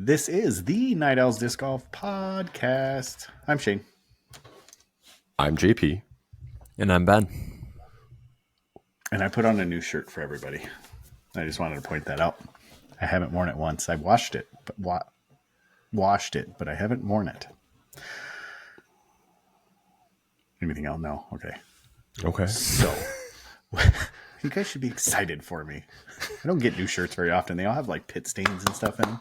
This is the Night Owls Disc Golf Podcast. I'm Shane. I'm JP. And I'm Ben. And I put on a new shirt for everybody. I just wanted to point that out. I haven't worn it once. I've washed it, but I haven't worn it. Anything else? No. Okay. So, you guys should be excited for me. I don't get new shirts very often. They all have like pit stains and stuff in them.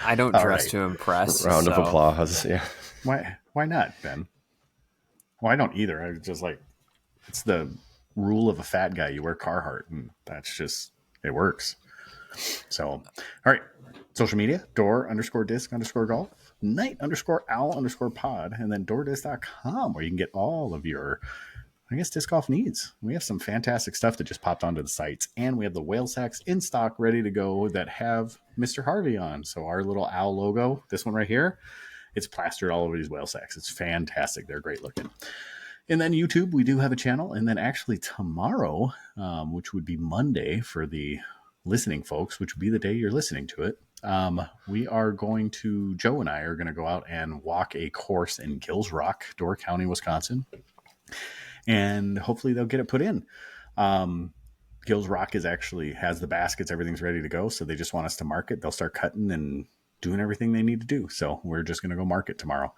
I don't dress to impress. Round of applause. Yeah. Why not, Ben? Well, I don't either. I was just like, it's the rule of a fat guy. You wear Carhartt, and that's just, it works. So, all right. Social media, door_disc_golf, night_owl_pod, and then doordisc.com, where you can get all of your, disc golf needs. We have some fantastic stuff that just popped onto the sites, and we have the whale sacks in stock ready to go that have Mr. Harvey on. So our little owl logo, this one right here, it's plastered all over these whale sacks. It's fantastic. They're great looking. And then YouTube, we do have a channel. And then actually tomorrow, which would be Monday for the listening folks, which would be the day you're listening to it, Joe and I are going to go out and walk a course in Gills Rock, Door County, Wisconsin. And hopefully they'll get it put in. Gills Rock has the baskets, everything's ready to go. So they just want us to mark it. They'll start cutting and doing everything they need to do. So we're just going to go mark it tomorrow.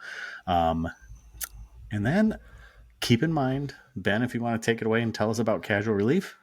And then keep in mind, Ben, if you want to take it away and tell us about Casual Relief.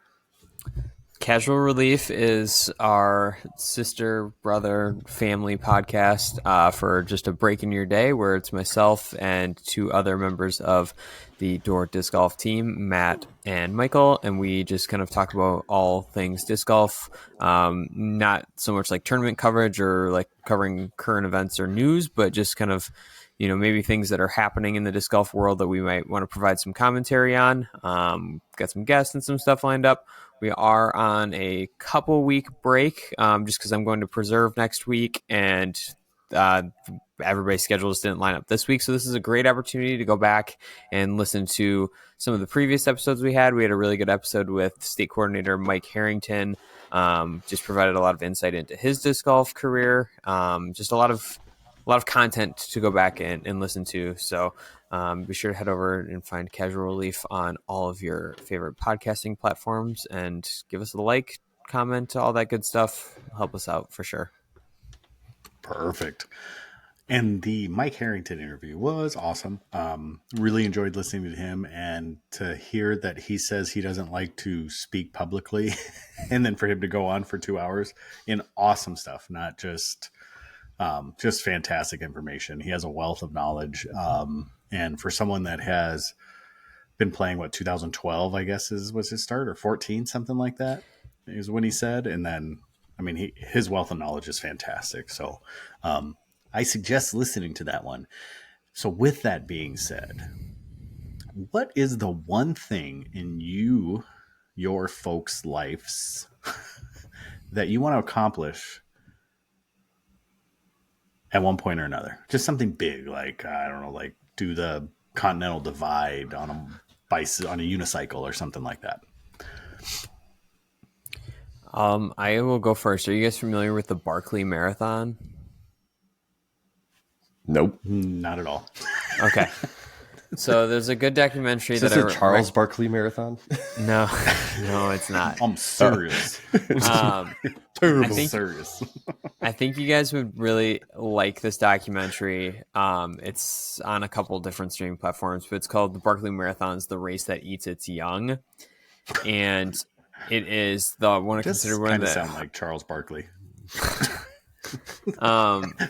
Casual Relief is our sister, brother, family podcast for just a break in your day, where it's myself and two other members of the Door Disc Golf team, Matt and Michael, and we just kind of talk about all things disc golf, not so much like tournament coverage or like covering current events or news, but just kind of, maybe things that are happening in the disc golf world that we might want to provide some commentary on. Got some guests and some stuff lined up. We are on a couple week break just because I'm going to Preserve next week, and everybody's schedules didn't line up this week. So this is a great opportunity to go back and listen to some of the previous episodes we had. We had a really good episode with state coordinator Mike Harrington. Just provided a lot of insight into his disc golf career. Just a lot of content to go back and listen to. So be sure to head over and find Casual Relief on all of your favorite podcasting platforms and give us a like, comment, all that good stuff. Help us out for sure. Perfect. And the Mike Harrington interview was awesome. Really enjoyed listening to him, and to hear that he says he doesn't like to speak publicly and then for him to go on for 2 hours in awesome stuff, not just fantastic information. He has a wealth of knowledge. And for someone that has been playing, 2012, I guess was his start, or 14, something like that is when he said. And then, his wealth of knowledge is fantastic. So I suggest listening to that one. So with that being said, what is the one thing in your folks' lives that you want to accomplish at one point or another? Just something big, like, I don't know, like do the Continental Divide on a unicycle or something like that. I will go first. Are you guys familiar with the Barkley Marathon? Nope. Not at all. Okay. So there's a good documentary Is this a Charles Barkley Marathon? No, it's not. I'm serious. Terrible. Serious. I think you guys would really like this documentary. It's on a couple different streaming platforms, but it's called The Barkley Marathon's The Race That Eats Its Young. And it is the one considered one of the sound like Charles Barkley.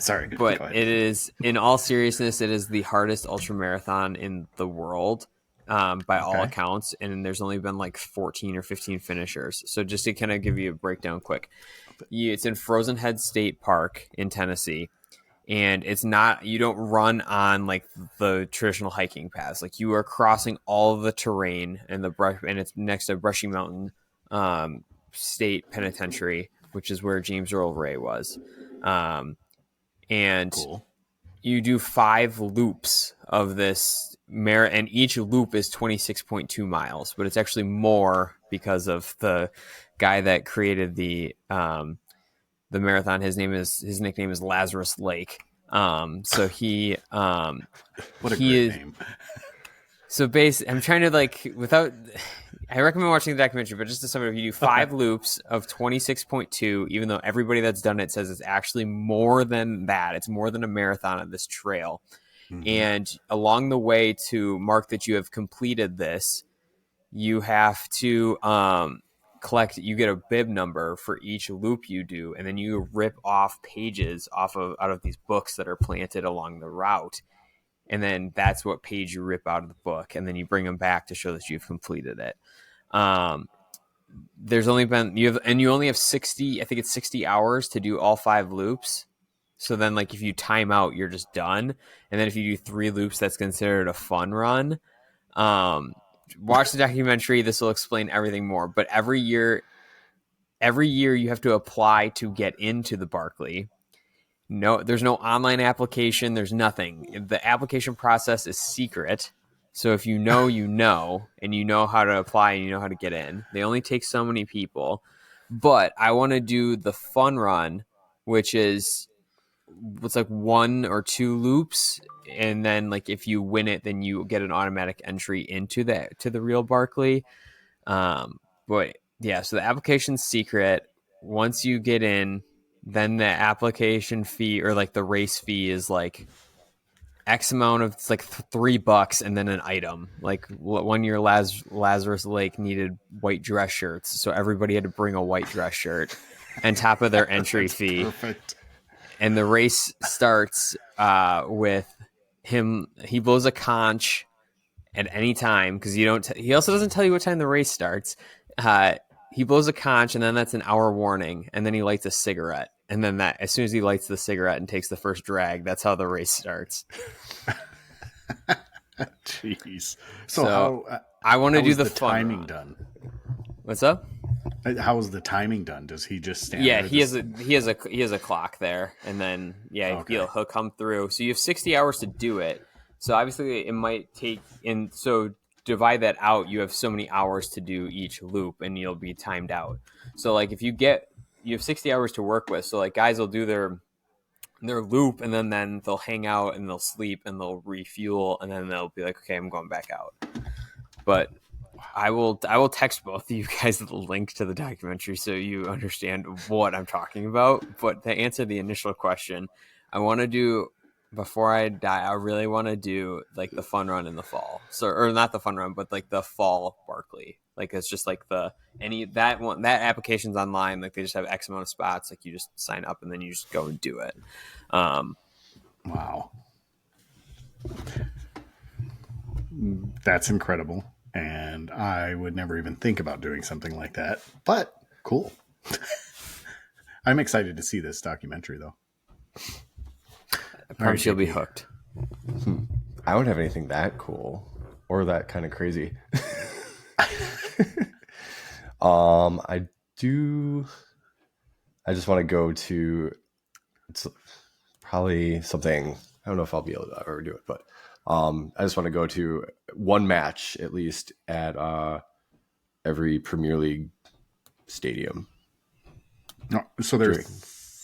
Sorry, but it is, in all seriousness, it is the hardest ultra marathon in the world by all accounts, and there's only been like 14 or 15 finishers. So just to kind of give you a breakdown quick, it's in Frozen Head State Park in Tennessee, and you don't run on like the traditional hiking paths. Like, you are crossing all of the terrain and and it's next to Brushy Mountain State Penitentiary, which is where James Earl Ray was. And cool. You do 5 loops of this and each loop is 26.2 miles, but it's actually more because of the guy that created the the marathon. His nickname is Lazarus Lake. So he What a he great is name. so I'm trying to without. I recommend watching the documentary, but just to sum it up, you do 5 loops of 26.2. Even though everybody that's done it says it's actually more than that. It's more than a marathon of this trail. Mhm. And along the way, to mark that you have completed this, you have to collect. You get a bib number for each loop you do, and then you rip off pages out of these books that are planted along the route, and then that's what page you rip out of the book, and then you bring them back to show that you've completed it. There's only been you only have 60. I think it's 60 hours to do all 5 loops. So then, if you time out, you're just done. And then if you do 3 loops, that's considered a fun run. Watch the documentary. This will explain everything more. But every year you have to apply to get into the Barkley. No, there's no online application. There's nothing. The application process is secret. So if you know, and you know how to apply and you know how to get in. They only take so many people. But I want to do the fun run, which is what's 1 or 2 loops, and then if you win it, then you get an automatic entry into the real Barkley. But yeah, so the application's secret. Once you get in, then the application fee or the race fee is X amount of it's $3 and then an item. One year Lazarus Lake needed white dress shirts, so everybody had to bring a white dress shirt on top of their entry fee. Perfect. And the race starts with him. He blows a conch at any time because he also doesn't tell you what time the race starts. He blows a conch, and then that's an hour warning, and then he lights a cigarette, and then as soon as he lights the cigarette and takes the first drag, that's how the race starts. Jeez. So how, I want to do the timing run. done. What's up? How is the timing done? Does he just stand? Yeah, there he has a clock there, and then he'll come through. So you have 60 hours to do it. So obviously it might take so divide that out. You have so many hours to do each loop, and you'll be timed out. So if you have 60 hours to work with. So guys will do their loop, and then they'll hang out and they'll sleep and they'll refuel, and then they'll be like, okay, I'm going back out. But I will text both of you guys the link to the documentary so you understand what I'm talking about. But to answer the initial question, I want to do, before I die, I really want to do the fun run in the fall. So, or not the fun run, but the fall Barkley. It's just that application's online. They just have X amount of spots. You just sign up and then you just go and do it. Wow. That's incredible. And I would never even think about doing something like that. But cool. I'm excited to see this documentary, though. I promise you'll be hooked. I don't have anything that cool or that kind of crazy. I just want to go to, it's probably something, I don't know if I'll be able to ever do it, but I just want to go to one match at least at every Premier League stadium. No, so there's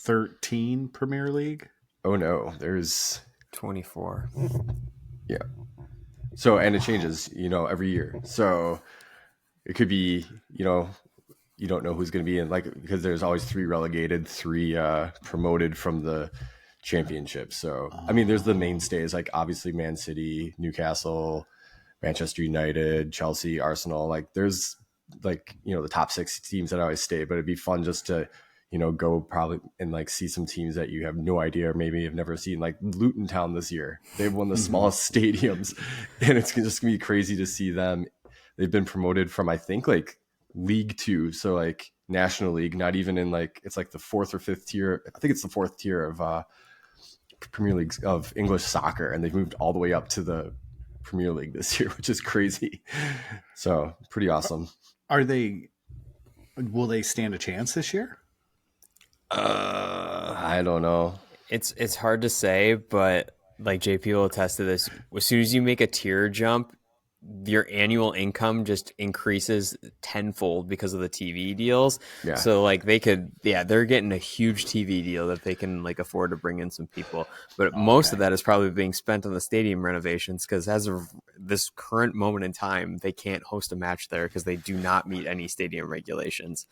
13 Premier League? Oh no, there's 24. Yeah. So, and it changes, every year. So it could be, you don't know who's going to be in, because there's always 3 relegated, 3 promoted from the championship. So, there's the mainstays, obviously Man City, Newcastle, Manchester United, Chelsea, Arsenal. There's the top 6 teams that always stay, but it'd be fun just to, go probably and see some teams that you have no idea, or maybe have never seen, Luton Town this year. They've won the smallest stadiums, and it's just gonna be crazy to see them. They've been promoted from, I think, League 2, so National League, not even in it's the 4th or 5th tier. I think it's the 4th tier of Premier League of English soccer, and they've moved all the way up to the Premier League this year, which is crazy. So pretty awesome. Will they stand a chance this year? I don't know. It's hard to say, but JP will attest to this. As soon as you make a tier jump, your annual income just increases tenfold because of the TV deals. Yeah. So like they're getting a huge TV deal that they can like afford to bring in some people. But most of that is probably being spent on the stadium renovations, because as of this current moment in time, they can't host a match there because they do not meet any stadium regulations.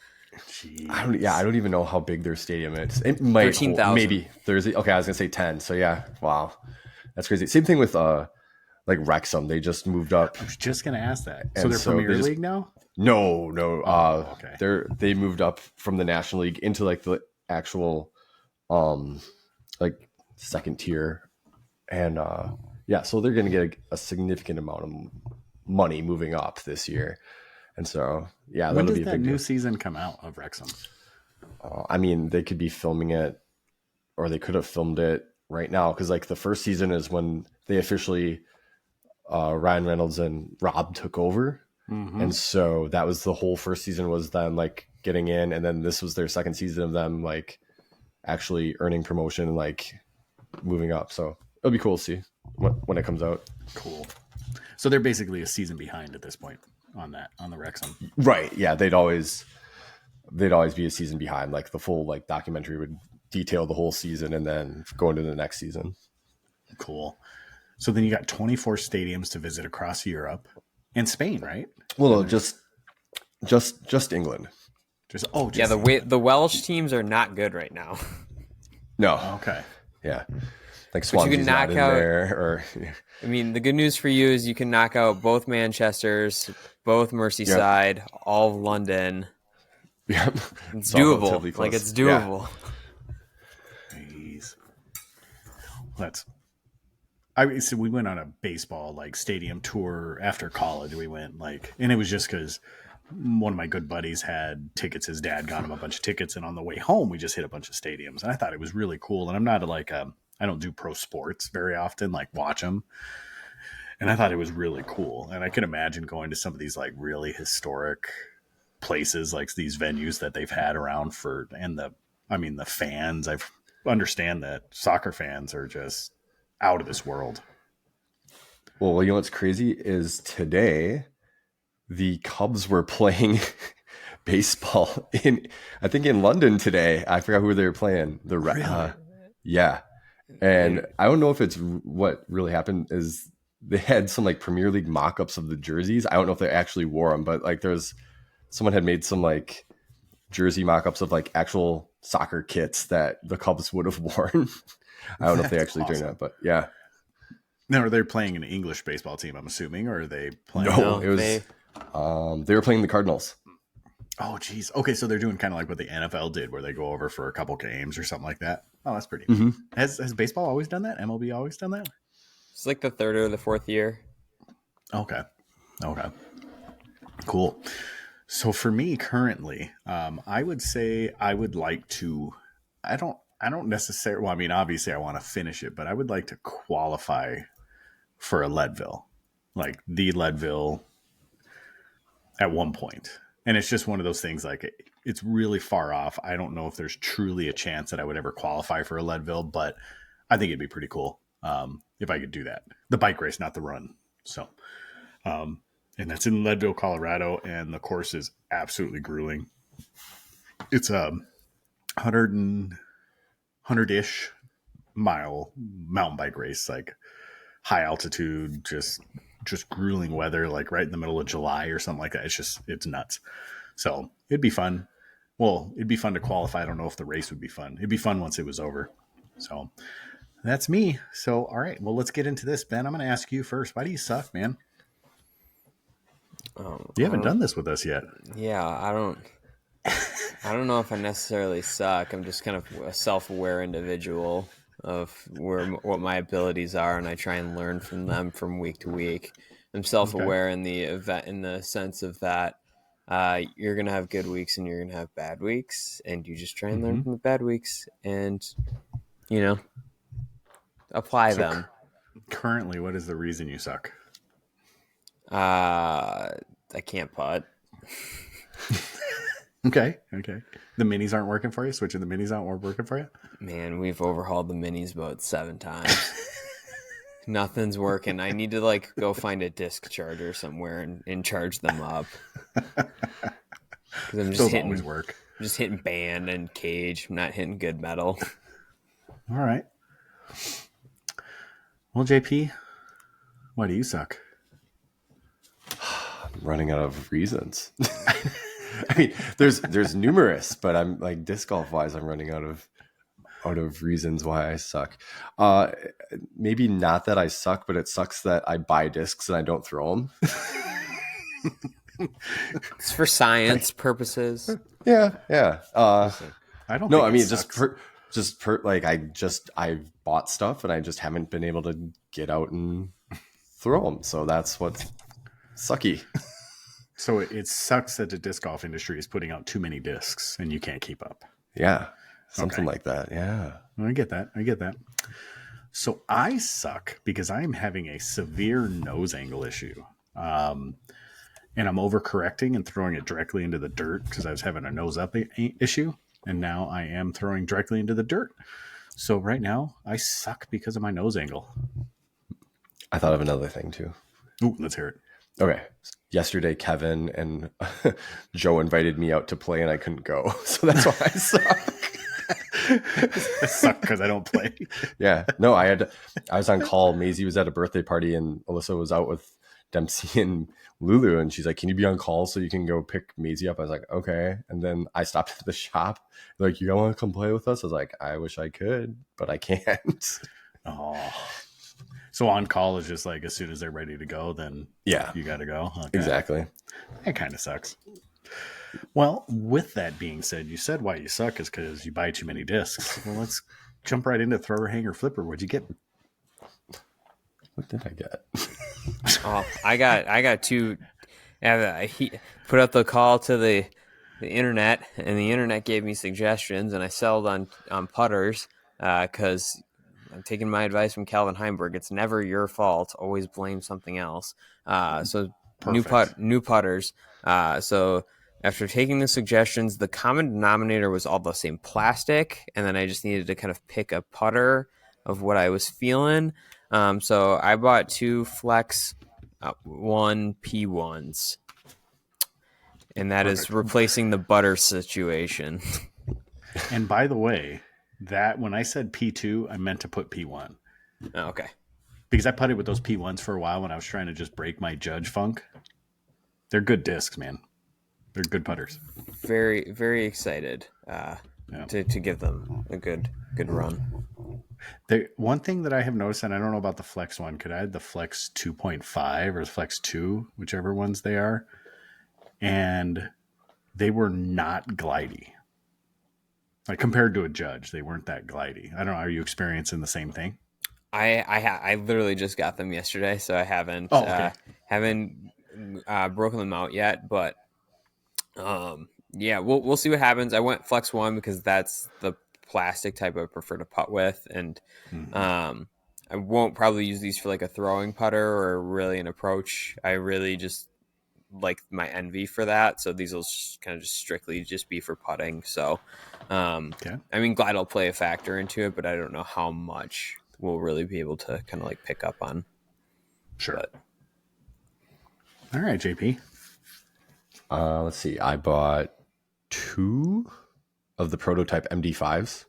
I don't even know how big their stadium is. It might 13,000. maybe Thursday. Okay, I was gonna say 10. So yeah, wow, that's crazy. Same thing with like Wrexham. They just moved up. I was just gonna ask that. So And they're so Premier they just- League now? No. Okay. They moved up from the National League into like the actual like second tier, and so they're gonna get a significant amount of money moving up this year. And so, yeah, When that'll does be a that big new deal. season come out of Wrexham? I mean, they could be filming it, or they could have filmed it right now, because like the first season is when they officially Ryan Reynolds and Rob took over, and so that was the whole first season was them like getting in, and then this was their second season of them like actually earning promotion and like moving up. So it'll be cool to see when it comes out. Cool. So they're basically a season behind at this point on the Wrexham. Right? Yeah, they'd always be a season behind. Like the full like documentary would detail the whole season and then go into the next season. Cool. So then you got 24 stadiums to visit across Europe and Spain, right? Well, no, just England. The Welsh teams are not good right now. No. Okay. Yeah. Like you Swansea's can not knock in out- there, or I mean, the good news for you is you can knock out both Manchesters, both Merseyside, all of London. yeah, It's all doable. relatively Like close. it's doable. Jeez. So we went on a baseball like stadium tour after college. We went and it was just because one of my good buddies had tickets. His dad got him a bunch of tickets, and on the way home, we just hit a bunch of stadiums. And I thought it was really cool. And I'm not I don't do pro sports very often, like watch them. And I thought it was really cool. And I can imagine going to some of these like really historic places, like these venues that they've had around the fans. I understand that soccer fans are just out of this world. Well, you know what's crazy is today the Cubs were playing baseball I think in London today. I forgot who they were playing. Really? Yeah. And I don't know if it's what really happened is they had some like Premier League mock-ups of the jerseys. I don't know if they actually wore them, but like someone had made some like jersey mock-ups of like actual soccer kits that the Cubs would have worn. I don't know if they actually doing that, but yeah. Now, are they playing an English baseball team, I'm assuming, or are they playing? No, it was they were playing the Cardinals. Oh, geez. Okay, so they're doing kind of like what the NFL did, where they go over for a couple games or something like that. Oh, that's pretty neat. Has baseball always done that? MLB always done that? It's like the third or the fourth year. Okay. Cool. So for me currently, I would say I would like to. I don't necessarily. Well, I mean, obviously, I want to finish it, but I would like to qualify for a Leadville, like the Leadville, at one point. And it's just one of those things. Like it's really far off. I don't know if there's truly a chance that I would ever qualify for a Leadville, but I think it'd be pretty cool if I could do that. The bike race, not the run. So, and that's in Leadville, Colorado, and the course is absolutely grueling. It's a 100-ish mile mountain bike race, like high altitude, just grueling weather, like right in the middle of July or something like that. It's nuts. So it'd be fun. Well, it'd be fun to qualify. I don't know if the race would be fun. It'd be fun once it was over. So that's me. So, all right, well, let's get into this. Ben, I'm going to ask you first. Why do you suck, man? You haven't done this with us yet. Yeah, I don't know if I necessarily suck. I'm just kind of a self-aware individual of what my abilities are, and I try and learn from them from week to week. I'm self-aware in the event, in the sense of that you're gonna have good weeks and you're gonna have bad weeks, and you just try and learn from the bad weeks, and apply them. Currently, what is the reason you suck? I can't putt. Okay. The minis aren't working for you? Switching the minis aren't working for you? Man, we've overhauled the minis about 7 times. Nothing's working. I need to like go find a disc charger somewhere and charge them up. Because I'm Those always work. just hitting band and cage. I'm not hitting good metal. All right. Well, JP, why do you suck? I'm running out of reasons. I mean, there's numerous, but I'm like disc golf wise, I'm running out of reasons why I suck. Maybe not that I suck, but it sucks that I buy discs and I don't throw them. It's for science purposes. Yeah. I don't. No, think I it mean sucks. like I've bought stuff and I just haven't been able to get out and throw them. So that's what's sucky. So it sucks that the disc golf industry is putting out too many discs and you can't keep up. Yeah, something Okay. like that. Yeah. I get that. So I suck because I'm having a severe nose angle issue. And I'm overcorrecting and throwing it directly into the dirt because I was having a nose up issue. And now I am throwing directly into the dirt. So right now I suck because of my nose angle. I thought of another thing too. Ooh, let's hear it. Okay. Yesterday, Kevin and Joe invited me out to play and I couldn't go. So that's why I suck. I suck because I don't play. Yeah. No, I was on call. Maisie was at a birthday party and Alyssa was out with Dempsey and Lulu. And she's like, can you be on call so you can go pick Maisie up? I was like, okay. And then I stopped at the shop. They're like, you want to come play with us? I was like, I wish I could, but I can't. Oh. So on call is just like as soon as they're ready to go, then Yeah, you got to go. Okay. exactly. That kind of sucks. Well, with that being said, you said why you suck is because you buy too many discs. Well, let's jump right into thrower, hanger, flipper. What'd you get? What did I get? Oh, I got two. He put up the call to the internet, and the internet gave me suggestions, and I settled on putters because I'm taking my advice from Calvin Heimberg. It's never your fault. Always blame something else. So Perfect. new putters. So after taking the suggestions, the common denominator was all the same plastic, and then I just needed to kind of pick a putter of what I was feeling. So I bought two Flex 1 P1s, and that is Perfect. replacing the butter situation. And by the way, that when I said P2, I meant to put P1 Oh, okay. because I putted with those P1s for a while when I was trying to just break my judge funk. They're good discs, man. They're good putters. Very, very excited to give them a good run. One thing that I have noticed, and I don't know about the Flex one, could I add the Flex 2.5 or the Flex 2, whichever ones they are, and they were not glidey. Like compared to a judge, they weren't that glidey. I don't know. Are you experiencing the same thing? I literally just got them yesterday, so I haven't broken them out yet. But yeah, we'll see what happens. I went Flex 1 because that's the plastic type I prefer to putt with, and I won't probably use these for like a throwing putter or really an approach. I really just like my envy for that, so these will kind of just strictly just be for putting. So Okay. I mean, glide will play a factor into it, but I don't know how much we'll really be able to kind of like pick up on. Sure. But All right, JP. Let's see. I bought 2 of the prototype MD5s.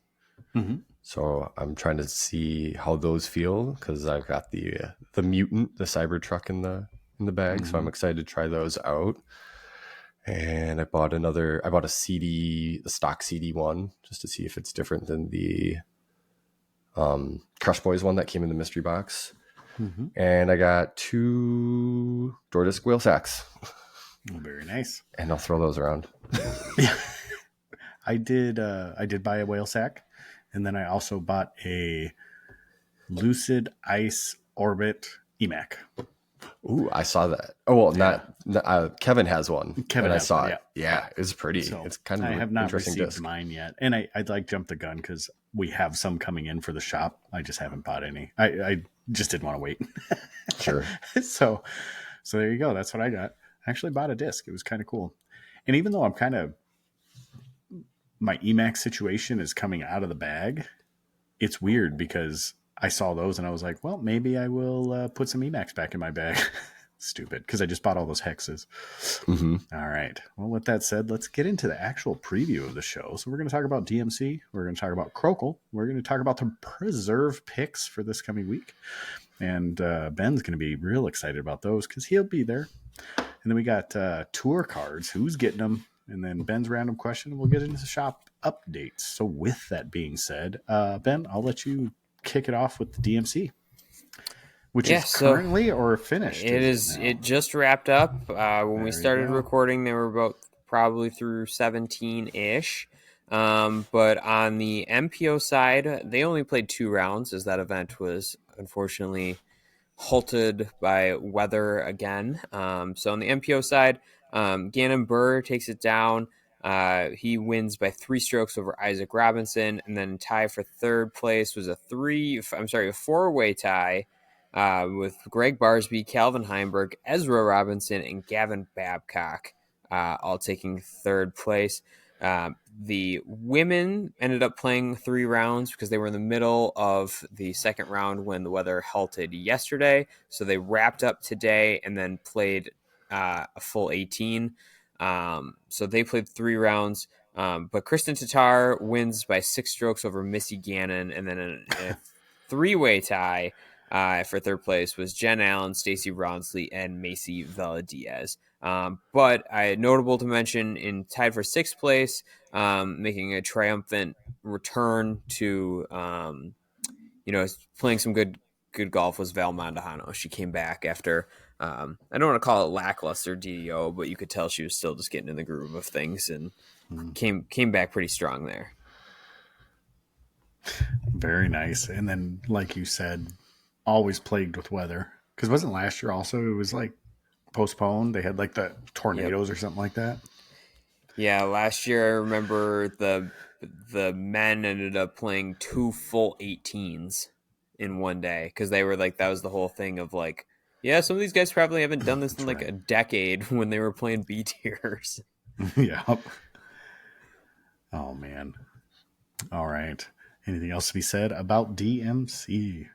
Mm-hmm. So I'm trying to see how those feel because I've got the Mutant, the Cybertruck in the bag. So I'm excited to try those out. And I bought a CD, the stock CD one, just to see if it's different than the Crush Boys one that came in the mystery box. Mm-hmm. And I got 2 door disc wheel sacks. Well, very nice. And I'll throw those around. Yeah. I did buy a whale sack, and then I also bought a Lucid Ice Orbit EMAC. Ooh, I saw that. Oh, well, not Kevin has one. Kevin and I has saw one, it. Yeah, it's pretty. So it's kind of I have not interesting received disc. mine yet, and I'd like jump the gun because we have some coming in for the shop. I just haven't bought any. I just didn't want to wait. Sure. So there you go. That's what I got. I actually bought a disc. It was kind of cool. And even though my EMAX situation is coming out of the bag, it's weird because I saw those and I was like, well, maybe I will put some Emacs back in my bag. Stupid, because I just bought all those hexes. Mm-hmm. All right. Well, with that said, let's get into the actual preview of the show. So we're going to talk about DMC. We're going to talk about Krohkol. We're going to talk about the preserve picks for this coming week. And Ben's going to be real excited about those because he'll be there. And then we got tour cards. Who's getting them? And then Ben's random question. And we'll get into the shop updates. So with that being said, Ben, I'll let you kick it off with the DMC. Which is currently or finished? It just wrapped up. When we started recording, they were about probably through 17-ish. But on the MPO side, they only played 2 rounds as that event was unfortunately halted by weather again. So on the MPO side, Gannon Buhr takes it down. He wins by 3 strokes over Isaac Robinson, and then tie for third place was a 4-way tie with Greg Barsby, Calvin Heimberg, Ezra Robinson, and Gavin Babcock, all taking third place. The women ended up playing 3 rounds because they were in the middle of the second round when the weather halted yesterday. So they wrapped up today and then played a full 18. So they played 3 rounds. But Kristen Tattar wins by 6 strokes over Missy Gannon, and then a 3-way tie for third place was Jen Allen, Stacy Ronsley, and Macy Vela-Diaz. But notable to mention, tied for 6th place, making a triumphant return to, playing some good golf was Val Mondahano. She came back after, I don't want to call it lackluster DDO, but you could tell she was still just getting in the groove of things and came back pretty strong there. Very nice. And then, like you said, always plagued with weather. Because wasn't last year also, it was like postponed? They had like the tornadoes or something like that. Yeah, last year I remember the men ended up playing 2 full 18s in one day because they were like, that was the whole thing of like, yeah, some of these guys probably haven't done this in like a decade when they were playing B tiers. Yeah. Oh man. All right. Anything else to be said about DMC?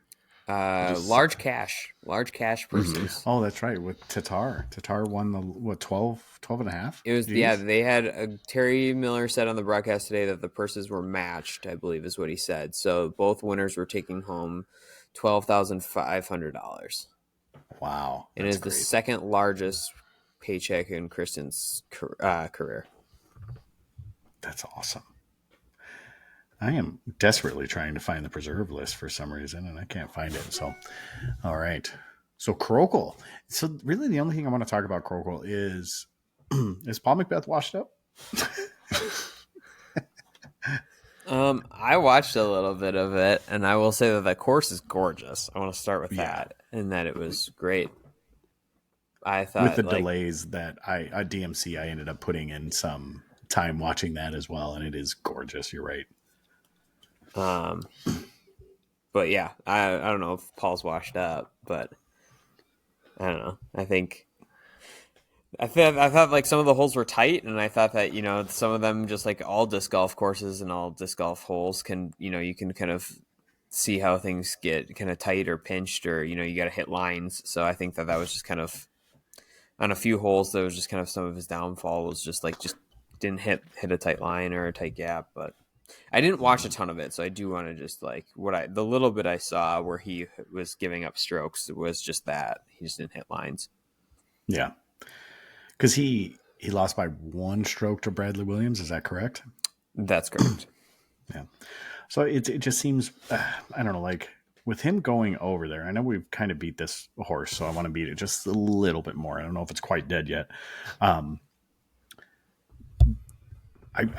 Large cash purses. Oh, that's right. With Tattar. Tattar won the 12 and a half? It was, yeah, they had Terry Miller said on the broadcast today that the purses were matched, I believe is what he said. So both winners were taking home $12,500. Wow. And it is the second largest paycheck in Kristen's career. That's awesome. I am desperately trying to find the preserve list for some reason, and I can't find it. So, all right. So, Krohkol. So, really, the only thing I want to talk about Krohkol is Paul Macbeth washed up? I watched a little bit of it, and I will say that the course is gorgeous. I want to start with that, and that it was great. I thought with the delays that at DMC, I ended up putting in some time watching that as well, and it is gorgeous. You're right. But yeah, I don't know if Paul's washed up, but I don't know. I thought like some of the holes were tight, and I thought that, some of them, just like all disc golf courses and all disc golf holes, can, you can kind of see how things get kind of tight or pinched, or, you got to hit lines. So I think that was just kind of on a few holes, that was just kind of some of his downfall was just didn't hit a tight line or a tight gap. But I didn't watch a ton of it, so I do want to just like the little bit I saw where he was giving up strokes was just that he just didn't hit lines. Yeah, because he lost by 1 stroke to Bradley Williams. Is that correct? That's correct. Yeah. So it just seems I don't know, like with him going over there. I know we've kind of beat this horse, so I want to beat it just a little bit more. I don't know if it's quite dead yet.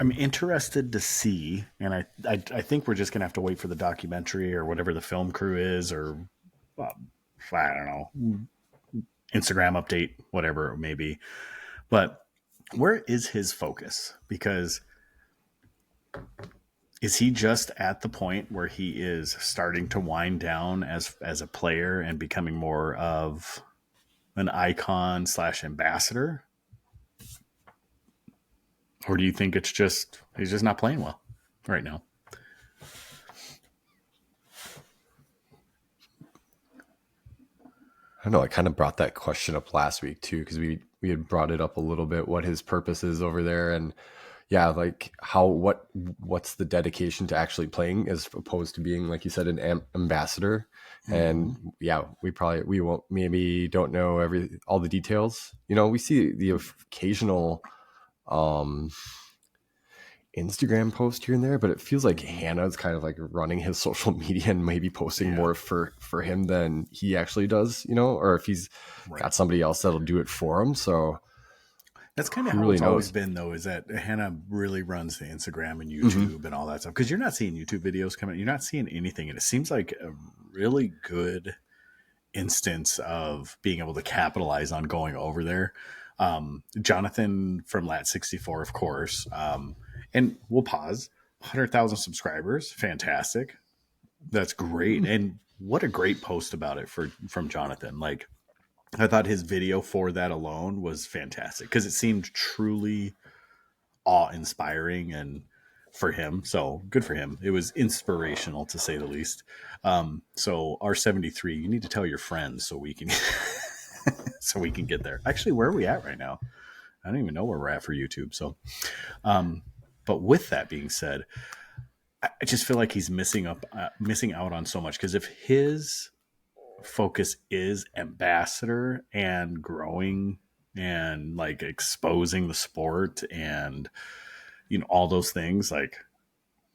I'm interested to see, and I think we're just going to have to wait for the documentary or whatever the film crew is, or I don't know, Instagram update, whatever it may be. But where is his focus? Because is he just at the point where he is starting to wind down as a player and becoming more of an icon / ambassador? Or do you think it's just he's just not playing well right now? I don't know. I kind of brought that question up last week too, because we had brought it up a little bit, what his purpose is over there, and yeah, like what's the dedication to actually playing as opposed to being, like you said, an ambassador. And yeah, we won't, maybe don't know all the details. You know, we see the occasional Instagram post here and there, but it feels like Hannah's kind of like running his social media and maybe posting more for him than he actually does, you know, or if he's got somebody else that'll do it for him. So that's kind of how it's always been, though, is that Hannah really runs the Instagram and YouTube and all that stuff, because you're not seeing YouTube videos coming. You're not seeing anything. And it seems like a really good instance of being able to capitalize on going over there. Jonathan from Lat64, of course. And we'll pause. 100,000 subscribers. Fantastic. That's great. And what a great post about it from Jonathan. Like, I thought his video for that alone was fantastic because it seemed truly awe-inspiring and for him. So good for him. It was inspirational, to say the least. So R73, you need to tell your friends so we can so we can get there. Actually, where are we at right now? I don't even know where we're at for YouTube. So, but with that being said, I just feel like he's missing out on so much, because if his focus is ambassador and growing and like exposing the sport and, you know, all those things, like,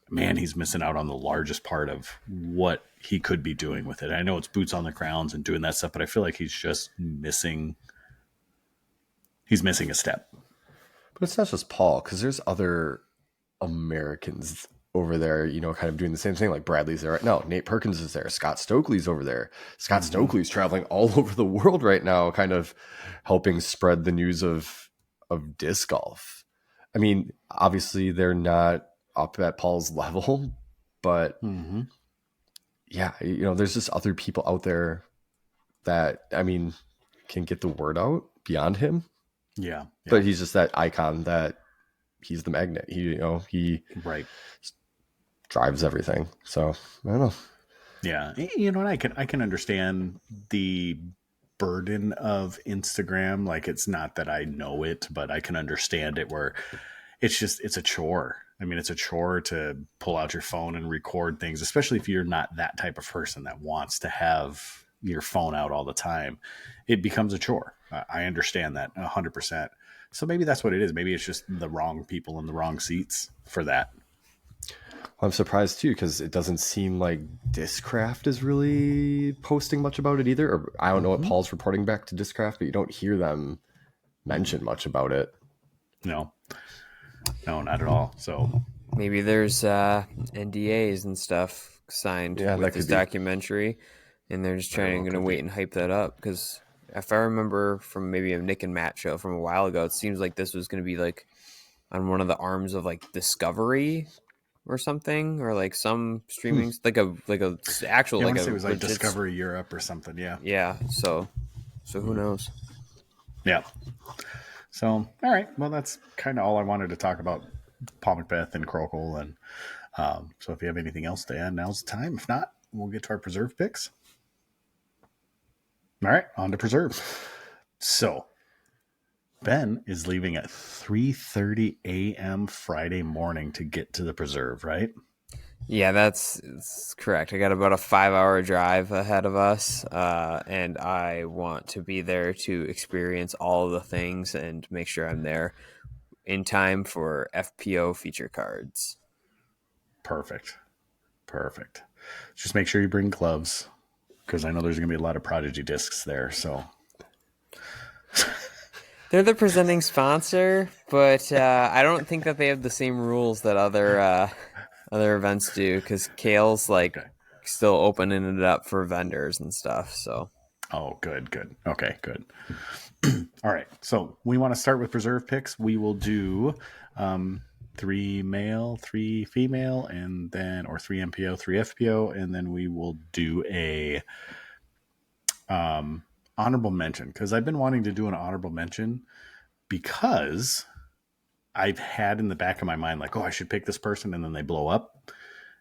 man, he's missing out on the largest part of what he could be doing with it. I know it's boots on the grounds and doing that stuff, but I feel like he's just missing a step. But it's not just Paul, because there's other Americans over there, you know, kind of doing the same thing. Like Bradley's there right now. Nate Perkins is there. Scott Stokely's over there. Scott Stokely's traveling all over the world right now, kind of helping spread the news of disc golf. I mean, obviously they're not up at Paul's level, but yeah, you know, there's just other people out there that, I mean, can get the word out beyond him. Yeah. But he's just that icon that he's the magnet. He drives everything. So I don't know. Yeah. You know, and I can understand the burden of Instagram. Like, it's not that I know it, but I can understand it, where it's a chore. I mean, it's a chore to pull out your phone and record things, especially if you're not that type of person that wants to have your phone out all the time. It becomes a chore. I understand that 100%. So maybe that's what it is. Maybe it's just the wrong people in the wrong seats for that. I'm surprised too, because it doesn't seem like Discraft is really posting much about it either. Or I don't know what Paul's reporting back to Discraft, but you don't hear them mention much about it. No, not at all. So maybe there's NDAs and stuff signed with this documentary, and they're just going to wait and hype that up. Because if I remember from maybe a Nick and Matt show from a while ago, it seems like this was going to be like on one of the arms of like Discovery or something, or like some streaming, like a actual, yeah, like it was like Discovery Europe or something. Yeah. So who knows? Yeah. So, all right. Well, that's kind of all I wanted to talk about Paul Macbeth and Krohkol. And so if you have anything else to add, now's the time. If not, we'll get to our preserve picks. All right, on to preserve. So Ben is leaving at 3:30 a.m. Friday morning to get to the preserve, right? Yeah, that's correct. I got about a 5-hour drive ahead of us, and I want to be there to experience all the things and make sure I'm there in time for FPO feature cards. Perfect. Just make sure you bring gloves, because I know there's going to be a lot of Prodigy discs there. So they're the presenting sponsor, but I don't think that they have the same rules that other events do, because Kale's still opening it up for vendors and stuff. So good. Okay, good. All right, so we want to start with preserve picks. We will do 3 male, 3 female, and then, or 3 MPO, 3 FPO, and then we will do a honorable mention, because I've been wanting to do an honorable mention, because I've had in the back of my mind, like, oh, I should pick this person, and then they blow up.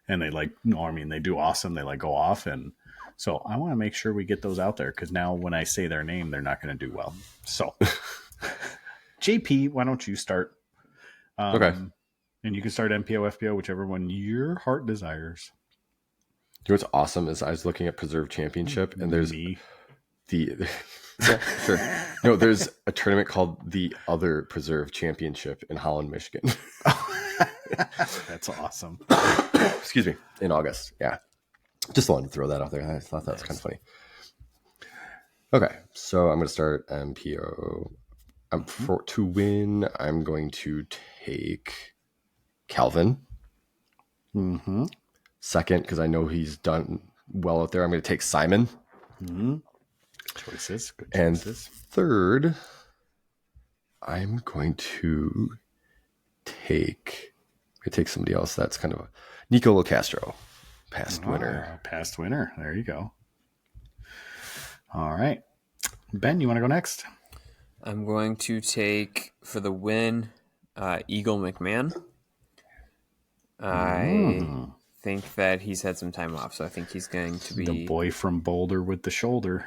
and they like, no, I mean, they do awesome. They like go off. And so I want to make sure we get those out there because now when I say their name, they're not going to do well. So JP, why don't you start? Okay. And you can start MPO, FPO, whichever one your heart desires. You know what's awesome is I was looking at Preserve Championship, and there's Me. yeah, sure. No, there's a tournament called the Other Preserve Championship in Holland, Michigan. That's awesome. Excuse me, in August. Yeah, just wanted to throw that out there. I thought that was kind of funny. Okay, so I'm going to start MPO. To win, I'm going to take Calvin. Mm-hmm. Second, because I know he's done well out there, I'm going to take Simon. Mm-hmm. Good choices. Good And choices. third, I'm going to take somebody else that's kind of a Nico Castro, past winner. Past winner. There you go. All right. Ben, you want to go next? I'm going to take, for the win, Eagle McMahon. I think that he's had some time off, so I think he's going to be... The boy from Boulder with the shoulder.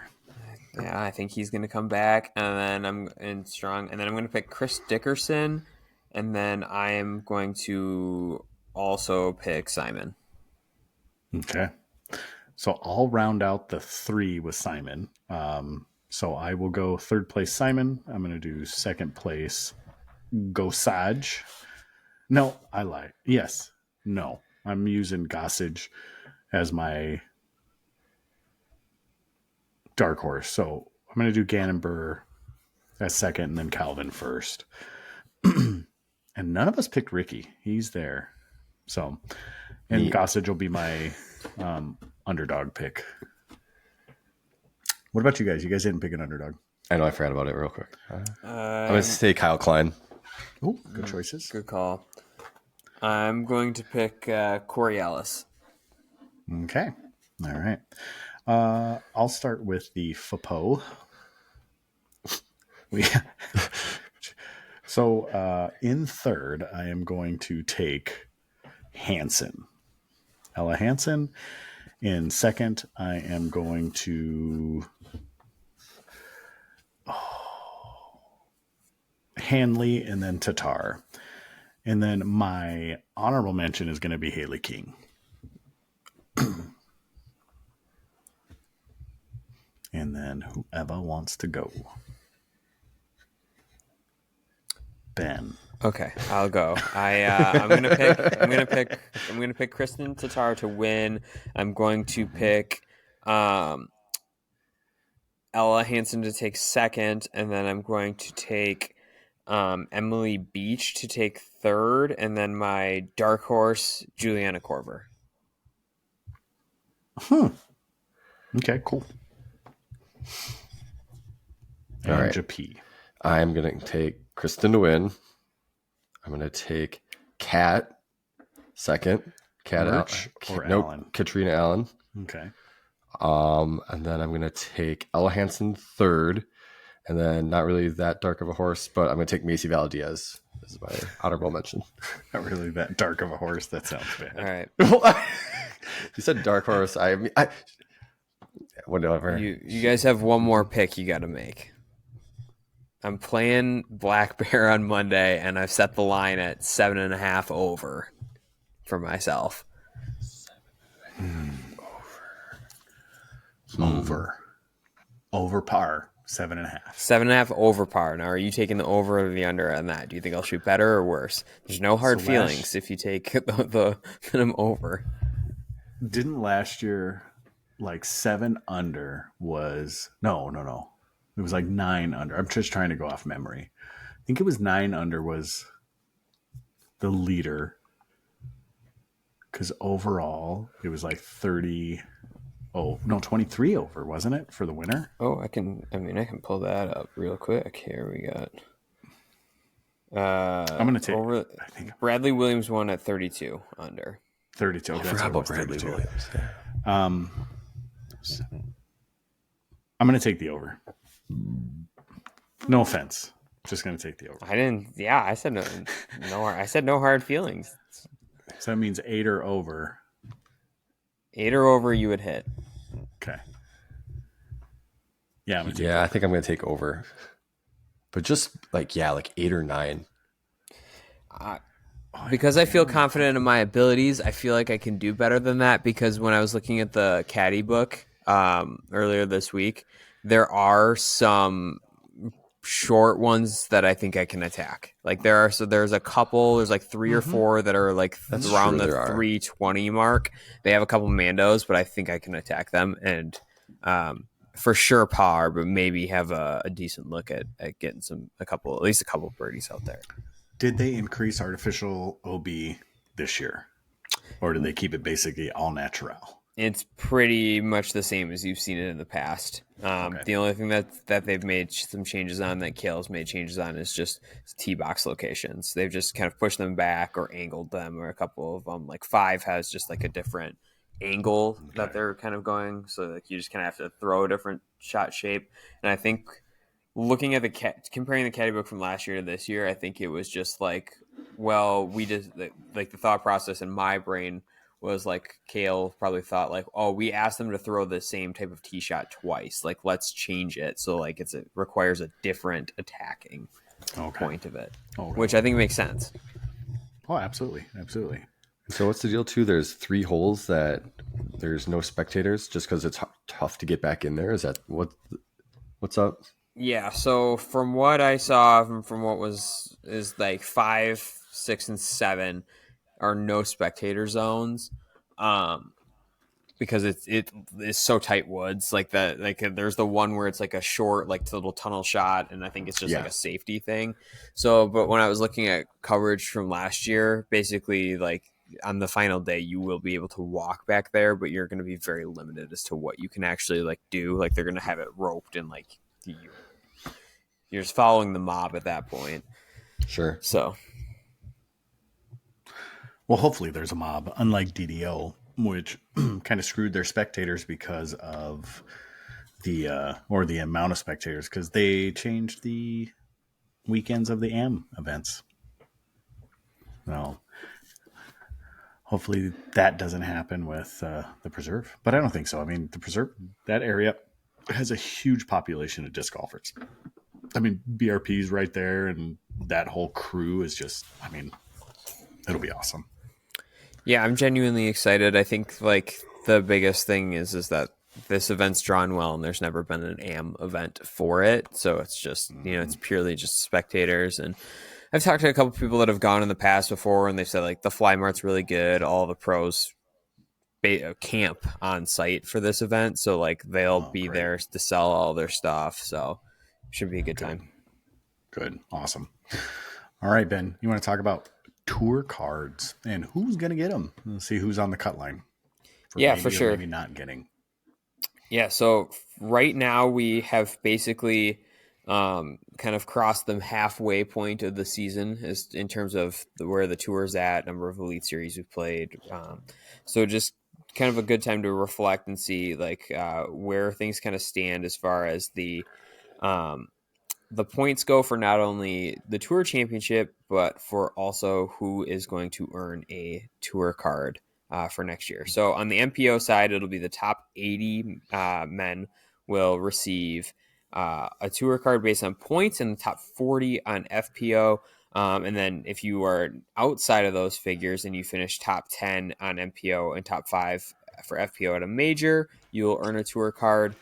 Yeah, I think he's going to come back, and then I'm going to pick Chris Dickerson, and then I am going to also pick Simon. Okay. So I'll round out the three with Simon. So I will go third place Simon. I'm going to do second place Gosage. No, I lied. Yes. No. I'm using Gossage as my dark horse. So I'm going to do Gannon as second and then Calvin first. And none of us picked Ricky. He's there. So, and Gossage will be my underdog pick. What about you guys? You guys didn't pick an underdog. I know I forgot about it real quick. I'm going to say Kyle Klein. Oh, good choices. Good call. I'm going to pick Corey Ellis. Okay. All right. I'll start with the FAPO. So in third, I am going to take Hansen. Ella Hansen. In second, I am going to Hanley and then Tattar. And then my honorable mention is going to be Haley King. And then whoever wants to go. Ben. Okay, I'll go. I'm gonna pick Kristen Tattar to win. I'm going to pick Ella Hansen to take second, and then I'm going to take Emily Beach to take third, and then my dark horse Juliana Korver. Okay, cool. And All right. JP. I'm going to take Kristen to win. I'm going to take Kat second. Birch or Allen? Katrina Allen. Okay. And then I'm going to take Ella Hansen third. And then not really that dark of a horse, but I'm going to take Macy Valdez as my honorable mention. Not really that dark of a horse. That sounds bad. All right. You said dark horse. Whatever. You guys have one more pick you got to make. I'm playing Black Bear on Monday, and I've set the line at 7.5 over for myself. Over par. 7.5. 7.5 over par. Now, are you taking the over or the under on that? Do you think I'll shoot better or worse? There's no hard feelings if you take the minimum over. Didn't last year like 7 under was no. It was like 9 under. I'm just trying to go off memory. I think it was 9 under was the leader. Because overall it was like 30. Oh, no, 23 over, wasn't it, for the winner? Oh, I can pull that up real quick. Here we got. I'm going to take over. I think Bradley Williams won at 32 under. 32. I forgot about Bradley Williams. I'm going to take the over. No offense. Just going to take the over. I didn't. Yeah, I said no. I said no hard feelings. So that means 8 or over. 8 or over, you would hit. Okay. Yeah, I'm gonna take Yeah, I over. think I'm gonna take over. But just like 8 or 9. Because I feel confident in my abilities, I feel like I can do better than that. Because when I was looking at the caddy book earlier this week, there are some short ones that I think I can attack. Like there's a couple, there's like 3 or 4 that are like That's around true, the there are. 320 mark. They have a couple Mandos, but I think I can attack them and for sure par, but maybe have a decent look at getting at least a couple birdies out there. Did they increase artificial OB this year, or did they keep it basically all natural? It's pretty much the same as you've seen it in the past. Okay. The only thing that they've made some changes on, that Kale's made changes on, is just tee box locations. They've just kind of pushed them back or angled them, or a couple of them. Like 5 has just like a different angle that they're kind of going, so like you just kind of have to throw a different shot shape. And I think looking at comparing the caddy book from last year to this year, I think it was just like, well, we just like the thought process in my brain was like Kale probably thought like, oh, we asked them to throw the same type of tee shot twice. Like, let's change it so like it requires a different attacking point of it, which I think makes sense. Oh, absolutely, absolutely. So what's the deal too? There's 3 holes that there's no spectators just because it's tough to get back in there. Is that what's up? Yeah. So from what I saw, from what is like 5, 6, and 7 are no spectator zones. Because it's so tight woods, like that. Like there's the one where it's like a short, like little tunnel shot, and I think it's just like a safety thing. So, but when I was looking at coverage from last year, basically like on the final day, you will be able to walk back there, but you're going to be very limited as to what you can actually like do. Like they're going to have it roped, and like you're just following the mob at that point. Sure. So, well, hopefully there's a mob, unlike DDO, which kind of screwed their spectators because of the amount of spectators, because they changed the weekends of the AM events. Well, hopefully that doesn't happen with the preserve, but I don't think so. I mean, the preserve, that area has a huge population of disc golfers. I mean, BRP's right there, and that whole crew is just, I mean, it'll be awesome. Yeah, I'm genuinely excited. I think like the biggest thing is that this event's drawn well, and there's never been an AM event for it. So it's just, it's purely just spectators. And I've talked to a couple people that have gone in the past before, and they've said like the Fly Mart's really good. All the pros camp on site for this event, so like they'll be there to sell all their stuff. So should be a good time. Good. Awesome. All right, Ben, you want to talk about tour cards and who's going to get them? Let's see who's on the cut line. For sure. Maybe not getting. Yeah. So right now we have basically kind of crossed the halfway point of the season as in terms of where the tour's at, number of Elite Series we've played. So just kind of a good time to reflect and see like where things kind of stand as far as the points go for not only the Tour Championship, but for also who is going to earn a Tour card for next year. So on the MPO side, it'll be the top 80 men will receive a Tour card based on points, and the top 40 on FPO. And then if you are outside of those figures and you finish top 10 on MPO and top 5 for FPO at a major, you'll earn a Tour card.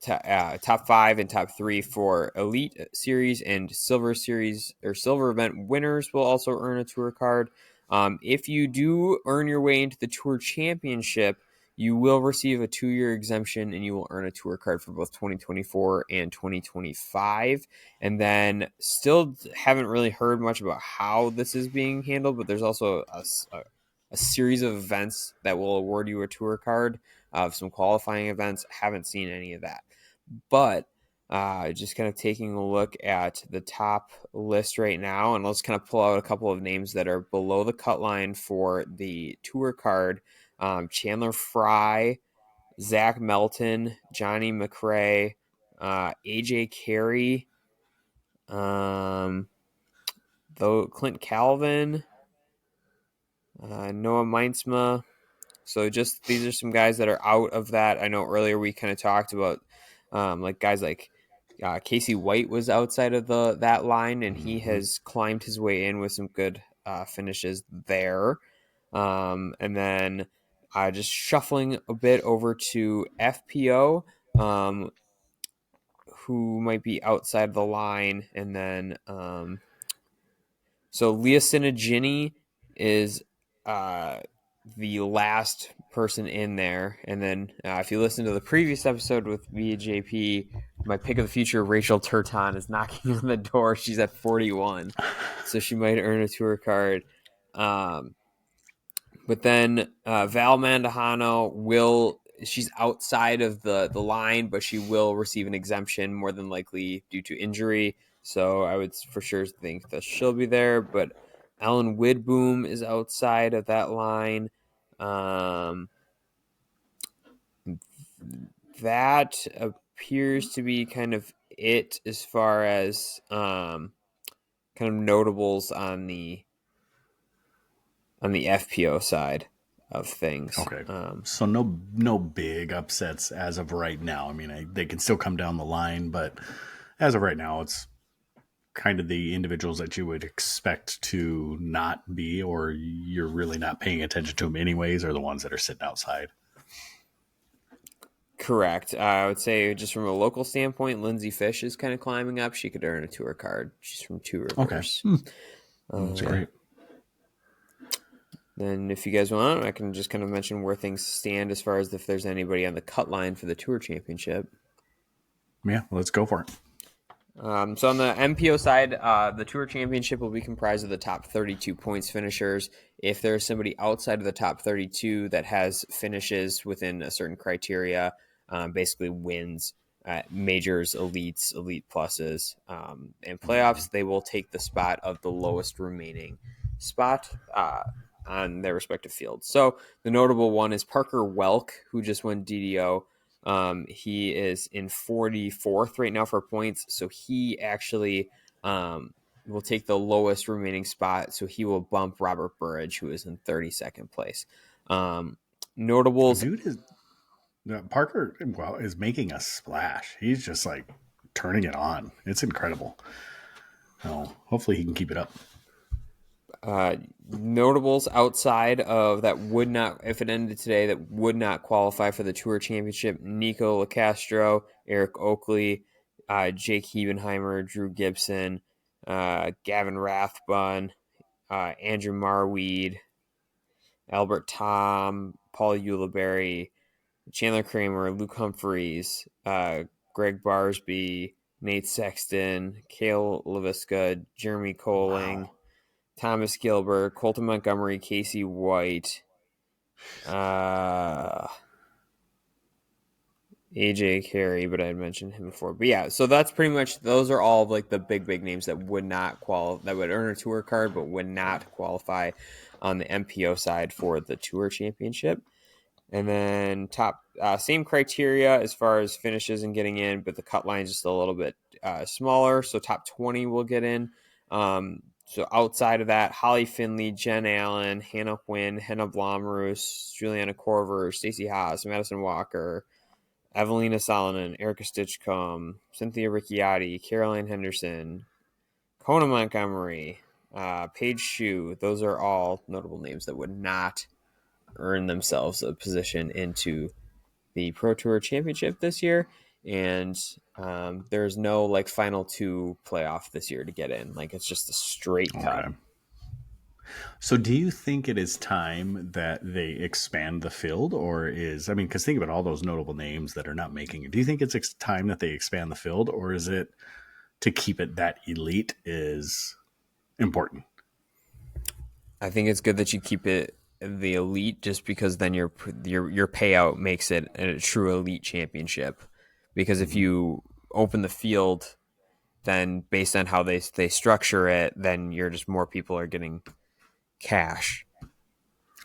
Top 5 and top 3 for Elite Series and Silver Series or Silver Event winners will also earn a Tour card. If you do earn your way into the Tour Championship, you will receive a 2-year exemption, and you will earn a Tour card for both 2024 and 2025. And then still haven't really heard much about how this is being handled, but there's also a series of events that will award you a Tour card of some qualifying events. Haven't seen any of that. But just kind of taking a look at the top list right now, and let's kind of pull out a couple of names that are below the cut line for the Tour card. Chandler Fry, Zach Melton, Johnny McRae, AJ Carey, Clint Calvin, Noah Meinsma, So just these are some guys that are out of that. I know earlier we kind of talked about like guys like Casey White was outside of that line, and he has climbed his way in with some good finishes there. And then just shuffling a bit over to FPO, who might be outside the line, and then so Leah Sinagini is the last person in there. And then if you listen to the previous episode with BJP, my pick of the future, Rachel Turton, is knocking on the door. She's at 41, so she might earn a tour card. But then Val Mandujano she's outside of the line, but she will receive an exemption, more than likely due to injury. So I would for sure think that she'll be there. But Ellen Widboom is outside of that line. That appears to be kind of it as far as kind of notables on the FPO side of things. Okay. So no big upsets as of right now. I mean, they can still come down the line, but as of right now, it's kind of the individuals that you would expect to not be, or you're really not paying attention to them anyways, are the ones that are sitting outside. Correct. I would say just from a local standpoint, Lindsay Fish is kind of climbing up. She could earn a tour card. She's from Two Rivers. Okay. That's great. Then if you guys want, I can just kind of mention where things stand as far as if there's anybody on the cut line for the Tour Championship. Yeah, let's go for it. So on the MPO side, the Tour Championship will be comprised of the top 32 points finishers. If there's somebody outside of the top 32 that has finishes within a certain criteria, basically wins at majors, elites, elite pluses, and playoffs, they will take the spot of the lowest remaining spot on their respective fields. So the notable one is Parker Welk, who just won DDO. He is in 44th right now for points, so he actually will take the lowest remaining spot, so he will bump Robert Burridge, who is in 32nd place. Notables. Parker, is making a splash. He's just like turning it on. It's incredible. Oh, hopefully he can keep it up. Notables outside of that would not, if it ended today, that would not qualify for the Tour Championship: Nico LaCastro, Eric Oakley, Jake Hebenheimer, Drew Gibson, Gavin Rathbun, Andrew Marweed, Albert Tom, Paul Ulibarri, Chandler Kramer, Luke Humphreys, Greg Barsby, Nate Sexton, Cale LaVisca, Jeremy Coling, Thomas Gilbert, Colton Montgomery, Casey White, AJ Carey, but I had mentioned him before. But yeah, so that's pretty much, those are all like the big names that would not qualify, that would earn a tour card, but would not qualify on the MPO side for the Tour Championship. And then top, same criteria as far as finishes and getting in, but the cut line is just a little bit smaller. So top 20 will get in. So outside of that, Holly Finley, Jen Allen, Hannah Quinn, Henna Blomroos, Juliana Corver, Stacey Haas, Madison Walker, Evelina Salonen, Erica Stitchcomb, Cynthia Ricciardi, Caroline Henderson, Kona Montgomery, Paige Shue. Those are all notable names that would not earn themselves a position into the Pro Tour Championship this year. And there's no like final two playoff this year to get in. Like it's just a straight cut. Okay. So do you think it is time that they expand the field, or because think about all those notable names that are not making it. Do you think it's time that they expand the field, or is it to keep it that elite is important? I think it's good that you keep it the elite, just because then your payout makes it a true elite championship. Because if you open the field, then based on how they structure it, then you're just more people are getting cash.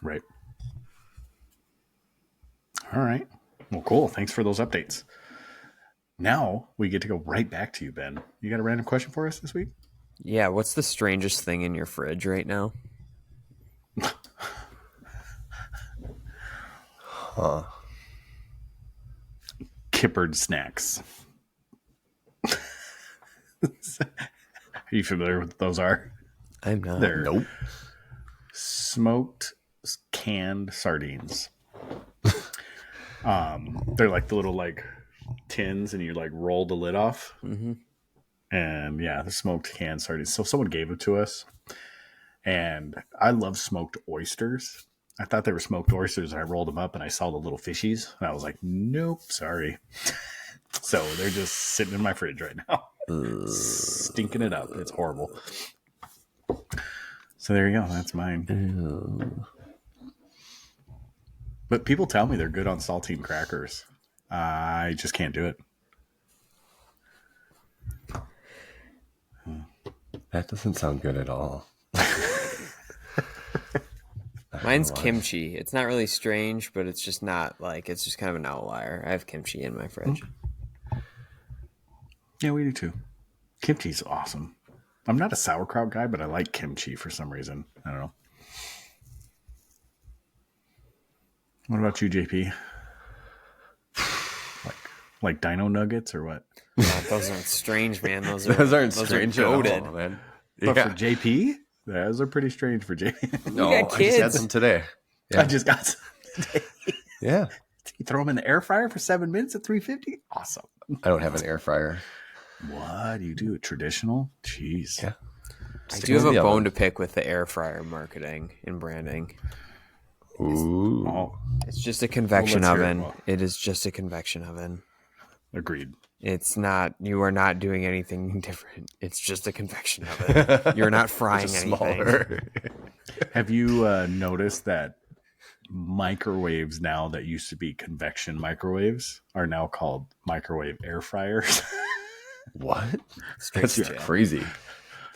Right. All right. Well, cool. Thanks for those updates. Now we get to go right back to you, Ben. You got a random question for us this week? Yeah. What's the strangest thing in your fridge right now? Huh. Kippered snacks. Are you familiar with what those are? I'm not. They're Nope. smoked canned sardines. They're like the little like tins, and you like roll the lid off. Mm-hmm. And yeah, the smoked canned sardines. So someone gave it to us, and I love smoked oysters. I thought they were smoked oysters, and I rolled them up, and I saw the little fishies, and I was like, "Nope, sorry." So they're just sitting in my fridge right now, stinking it up. It's horrible. So there you go. That's mine. But people tell me they're good on saltine crackers. I just can't do it. That doesn't sound good at all. Mine's kimchi. It's not really strange, but it's just not like, it's just kind of an outlier. I have kimchi in my fridge. Yeah, we do too. Kimchi's awesome. I'm not a sauerkraut guy, but I like kimchi for some reason. I don't know. What about you, JP? Like dino nuggets or what? Those aren't strange, man. Those aren't strange at all, goated. man. But Yeah. for JP, those are pretty strange for JP. No, got I just kids. had some today. Yeah. I just got some. Yeah. You throw them in the air fryer for 7 minutes at 350? Awesome. I don't have an air fryer. What? You do it traditional? Jeez. Yeah. I Stick do have with a the bone oven. to pick with the air fryer marketing and branding. Ooh. Oh, It's just a convection Well, let's hear it. oven. Well- It is just a convection oven. agreed. It's not, you are not doing anything different. It's just a convection oven. You're not frying Just anything. smaller. Have you noticed that microwaves now that used to be convection microwaves are now called microwave air fryers? What? Straight That's to jail. crazy.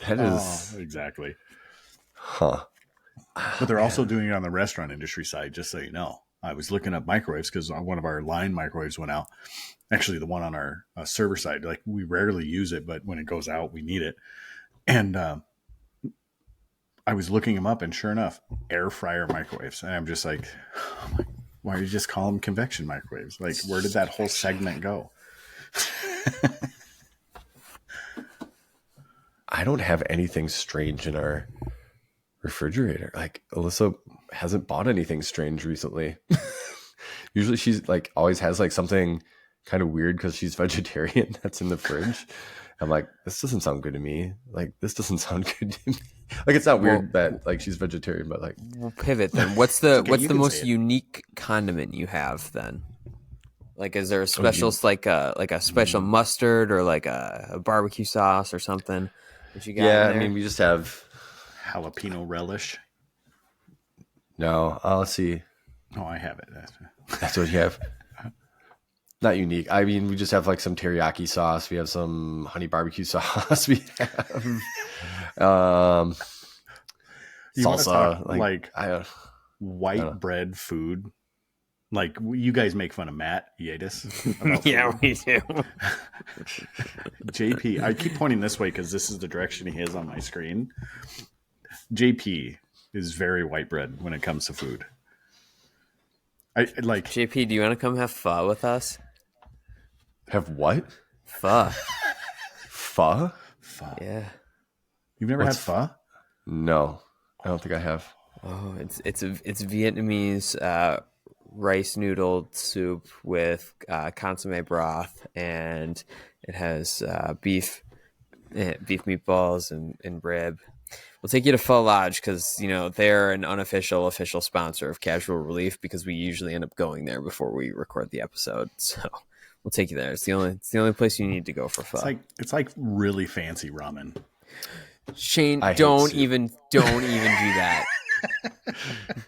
That is, Exactly. huh? But they're also doing it on the restaurant industry side, just so you know. I was looking up microwaves because one of our line microwaves went out. Actually, the one on our server side, like we rarely use it, but when it goes out, we need it. And I was looking them up, and sure enough, air fryer microwaves. And I'm just like, why do you just call them convection microwaves? Like, where did that whole segment go? I don't have anything strange in our refrigerator. Like Alyssa hasn't bought anything strange recently. Usually she's like always has like something kind of weird because she's vegetarian that's in the fridge. I'm like, this doesn't sound good to me. Like, this doesn't sound good to me. Like, it's not weird that like she's vegetarian, but like, We'll pivot then. What's the okay, what's you the can most say it. unique condiment you have then? Like, is there a special like a special mustard or like a barbecue sauce or something that you got? yeah, in I there? mean, we just have Jalapeno relish. no. Let's see. Oh, I have it. That's what you have. Not unique. I mean, we just have like some teriyaki sauce. We have some honey barbecue sauce. We have You wanna salsa. talk, Like I don't. white bread food. Like, you guys make fun of Matt Yates. about Yeah, food. we do. JP, I keep pointing this way because this is the direction he is on my screen. JP is very white bread when it comes to food. I like JP, do you want to come have pho with us? Have what? Pho. Pho? pho. Yeah. You've never What's had pho? No, I don't think I have. Oh, it's Vietnamese rice noodle soup with consomme broth, and it has beef meatballs and rib. We'll take you to Pho Lodge because they're an unofficial official sponsor of Casual Relief because we usually end up going there before we record the episode. So we'll take you there. It's the only place you need to go for pho. It's like really fancy ramen. Shane, I hate don't soup. even do that.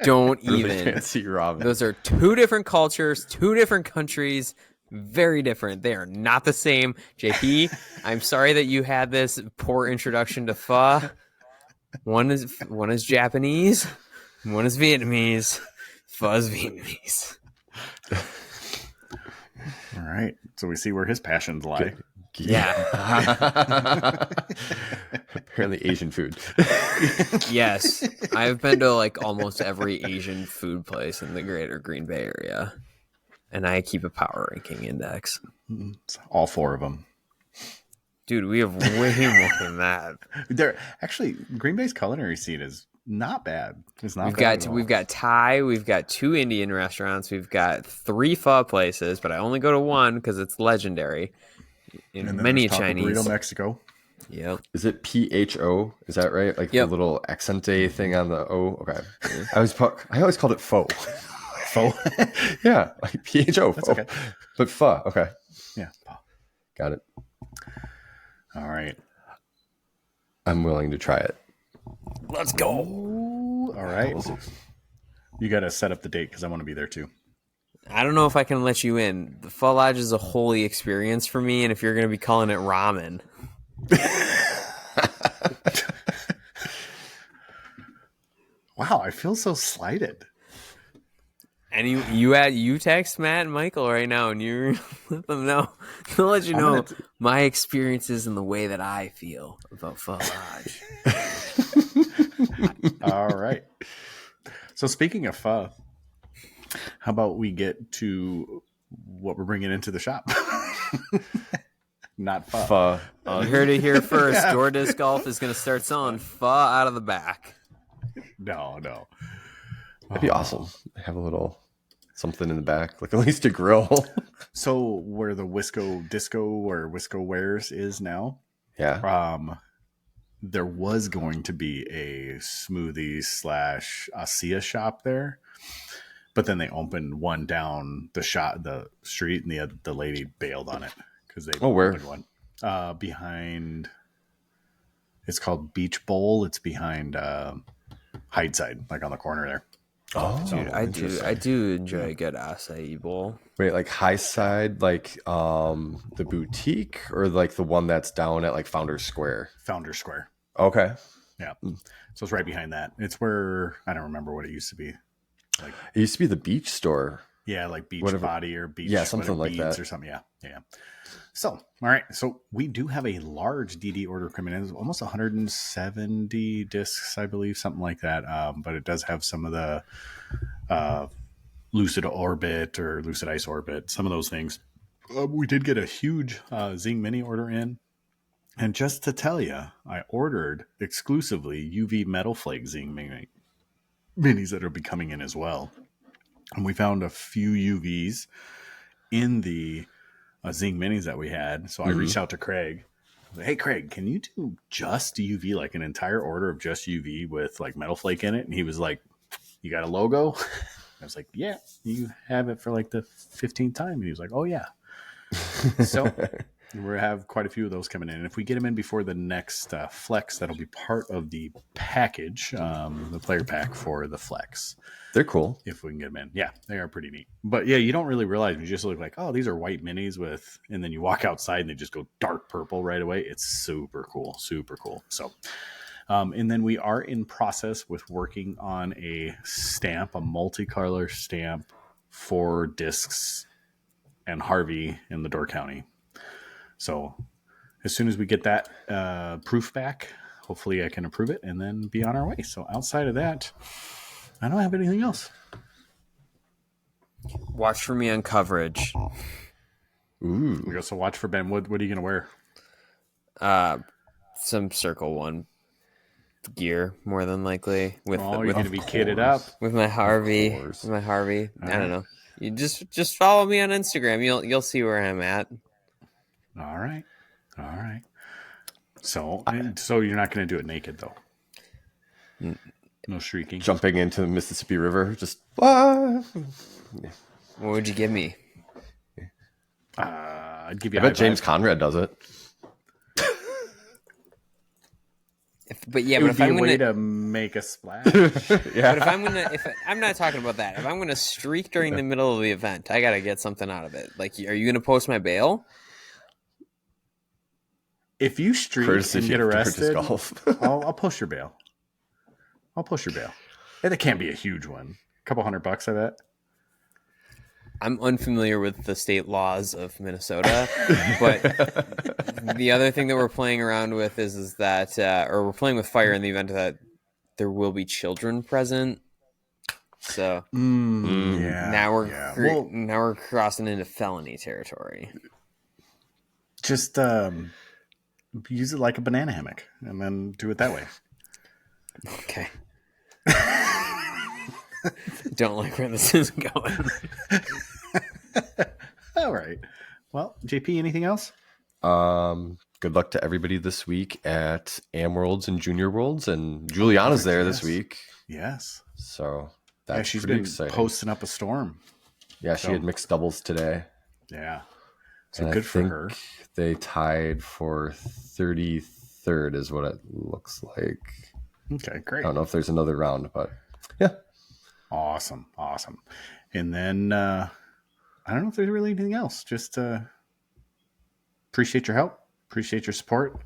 Don't Really even. fancy ramen. Those are two different cultures, two different countries, very different. They are not the same. JP, I'm sorry that you had this poor introduction to pho. One is Japanese, one is Vietnamese. Pho is Vietnamese. All right. So we see where his passions lie. Yeah. Apparently Asian food. Yes. I've been to like almost every Asian food place in the greater Green Bay area. And I keep a power ranking index. All 4 of them. Dude, we have way more than that. They're actually, Green Bay's culinary scene is not bad. It's not We've bad got at all. we've got Thai, we've got 2 Indian restaurants, we've got 3 pho places, but I only go to one because it's legendary. and In then many there's Taco Chinese. Burrito Mexico. Yep. Is it PHO? Is that right? Like Yep. the little accente thing on the O? Okay. I always called it pho. Pho. Yeah, like PHO. That's Pho. okay. But pho. Okay. Yeah. Pho. Got it. All right. I'm willing to try it. Let's go. All right. We'll see. You got to set up the date because I want to be there too. I don't know if I can let you in. The Pho Lodge is a holy experience for me, and if you're going to be calling it ramen. Wow, I feel so slighted. And you text Matt and Michael right now, and you let them know. They'll let you know my experiences and the way that I feel about Pho Lodge. All right. So speaking of pho, how about we get to what we're bringing into the shop? Not pho. Pho. You heard it here first. Door Disc Golf is going to start selling pho out of the back. No. That'd be awesome. Have a little something in the back, like at least a grill. So where the Wisco Disco or Wisco Wares is now, Yeah. there was going to be a smoothie / ASEA shop there, but then they opened one down the street, and the lady bailed on it because they where? opened one behind. It's called Beach Bowl. It's behind Hydeside, like on the corner there. Oh, Dude, I do enjoy a good acai bowl. wait, like high side, like the boutique, or like the one that's down at like Founders Square? Founders Square. Okay. Yeah. So it's right behind that. It's where I don't remember what it used to be. Like It used to be the beach store. yeah, like Beach Whatever. Body or Beach, Yeah, something whatever, like Beads that. or something. Yeah. So, all right. So we do have a large DD order coming in. It's almost 170 discs, I believe, something like that. But it does have some of the Lucid Orbit or Lucid Ice Orbit, some of those things. We did get a huge Zing Mini order in. And just to tell you, I ordered exclusively UV Metal Flake Zing minis that will be coming in as well. And we found a few UVs in the Zing minis that we had. So I reached out to Craig. I was like, hey, Craig, can you do just UV, like an entire order of just UV with like Metal Flake in it? And he was like, you got a logo? I was like, yeah, you have it for like the 15th time. And he was like, oh, yeah. So we have quite a few of those coming in. And if we get them in before the next Flex, that'll be part of the package, the player pack for the Flex. They're cool. If we can get them in. Yeah, they are pretty neat. But yeah, you don't really realize. You just look like, oh, these are white minis with, and then you walk outside and they just go dark purple right away. It's super cool. Super cool. So, and then we are in process with working on a stamp, a multicolor stamp for discs and Harvey in the Door County. So as soon as we get that proof back, hopefully I can approve it and then be on our way. So outside of that, I don't have anything else. Watch for me on coverage. Ooh. We also watch for Ben. What are you going to wear? Some Circle One gear, more than likely. You're going to be kitted up. With my Harvey. course. With my Harvey. I don't know. You just follow me on Instagram. You'll see where I'm at. All right. So you're not going to do it naked though. No shrieking. Jumping into the Mississippi River, just what? What would you give me? I'd give you. I bet James Conrad does it. But It would if be I'm a way gonna, to make a splash. Yeah. but if I'm not talking about that. If I'm gonna streak during the middle of the event, I gotta get something out of it. Like, are you gonna post my bail? If you streak Courtesy and get of Door arrested, Disc Golf. I'll push your bail. And it can't be a huge one. A couple $100, I bet. I'm unfamiliar with the state laws of Minnesota, but the other thing that we're playing around with is that, or we're playing with fire in the event that there will be children present. So Yeah. Well, now we're crossing into felony territory. just use it like a banana hammock, and then do it that way. Okay. Don't like where this is going. All right. Well, JP, anything else? Good luck to everybody this week at Am Worlds and Junior Worlds, and Juliana's there this week. Yes. So that's she's pretty been exciting. posting up a storm. Yeah, she had mixed doubles today. Yeah. So And good for her. They tied for 33rd is what it looks like. Okay, great. I don't know if there's another round, but yeah. Awesome. And then I don't know if there's really anything else. Just appreciate your help, appreciate your support.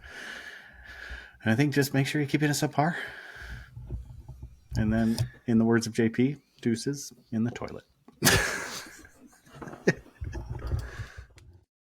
And I think just make sure you keep it a subpar. And then, in the words of JP, deuces in the toilet.